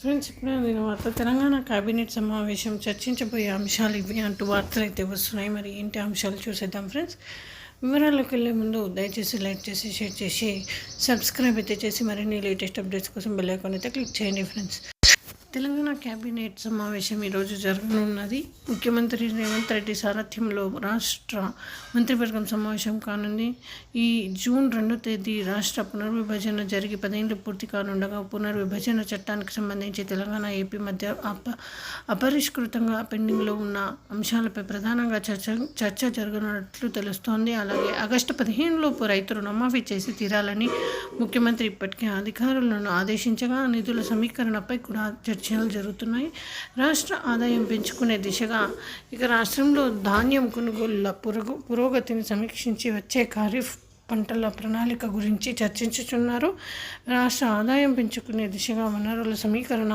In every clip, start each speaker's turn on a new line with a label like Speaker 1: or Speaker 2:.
Speaker 1: Friends, ఇప్పుడు నేను వార్త తెలంగాణ కేబినెట్ సమావేశం చర్చించబోయే అంశాలు ఇవి అంటూ వార్తలు అయితే వస్తున్నాయి. మరి ఏంటి అంశాలు చూసేద్దాం ఫ్రెండ్స్. వివరాల్లోకి వెళ్ళే ముందు దయచేసి లైక్ చేసి షేర్ చేసి సబ్స్క్రైబ్ అయితే చేసి మరిన్ని లేటెస్ట్ అప్డేట్స్ కోసం బెల్ ఐకాన్ అయితే క్లిక్ చేయండి ఫ్రెండ్స్. తెలంగాణ కేబినెట్ సమావేశం ఈరోజు జరగనున్నది. ముఖ్యమంత్రి రేవంత్ రెడ్డి సారథ్యంలో రాష్ట్ర మంత్రివర్గం సమావేశం కానుంది. ఈ జూన్ 2వ తేదీ రాష్ట్ర పునర్విభజన జరిగి 10 ఏళ్లు పూర్తి కానుండగా పునర్విభజన చట్టానికి సంబంధించి తెలంగాణ, ఏపీ మధ్య అపరిష్కృతంగా పెండింగ్లో ఉన్న అంశాలపై ప్రధానంగా చర్చ జరగనున్నట్లు తెలుస్తోంది. అలాగే ఆగస్టు 15 లోపు రైతు రుణమాఫీ చేసి తీరాలని ముఖ్యమంత్రి ఇప్పటికే అధికారులను ఆదేశించగా నిధుల సమీకరణపై కూడా చర్చలు జరుగుతున్నాయి. రాష్ట్ర ఆదాయం పెంచుకునే దిశగా ఇక రాష్ట్రంలో ధాన్యం కొనుగోళ్ల పురోగతిని సమీక్షించి వచ్చే ఖరీఫ్ పంటల ప్రణాళిక గురించి చర్చించుతున్నారు. రాష్ట్ర ఆదాయం పెంచుకునే దిశగా వనరుల సమీకరణ,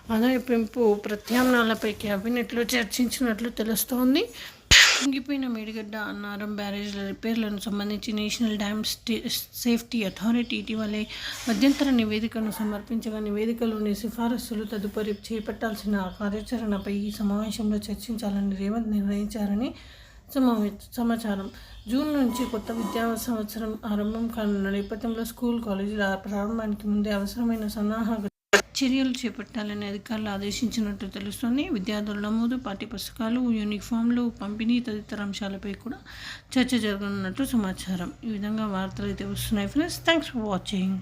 Speaker 1: ఆదాయ పెంపు ప్రత్యామ్నాయాలపై కేబినెట్లో చర్చించినట్లు తెలుస్తోంది. కుంగిపోయిన మేడిగడ్డ, అన్నారం బ్యారేజ్ల రిపేర్లను సంబంధించి నేషనల్ డ్యామ్ సేఫ్టీ అథారిటీ ఇటీవలే మధ్యంతర నివేదికను సమర్పించగా నివేదికలోని సిఫారసులు తదుపరి చేపట్టాల్సిన కార్యాచరణపై ఈ సమావేశంలో చర్చించాలని రేవంత్ నిర్ణయించారని సమాచారం. జూన్ నుంచి కొత్త విద్యా సంవత్సరం ఆరంభం కానున్న నేపథ్యంలో స్కూల్, కాలేజీల ప్రారంభానికి ముందే అవసరమైన సన్నాహక చర్యలు చేపట్టాలని అధికారులు ఆదేశించినట్టు తెలుస్తోంది. విద్యార్థుల నమోదు, పాఠ్య పుస్తకాలు, యూనిఫామ్లు పంపిణీ తదితర అంశాలపై కూడా చర్చ జరగనున్నట్టు సమాచారం. ఈ విధంగా వార్తలు అయితే వస్తున్నాయి ఫ్రెండ్స్. Thanks for watching.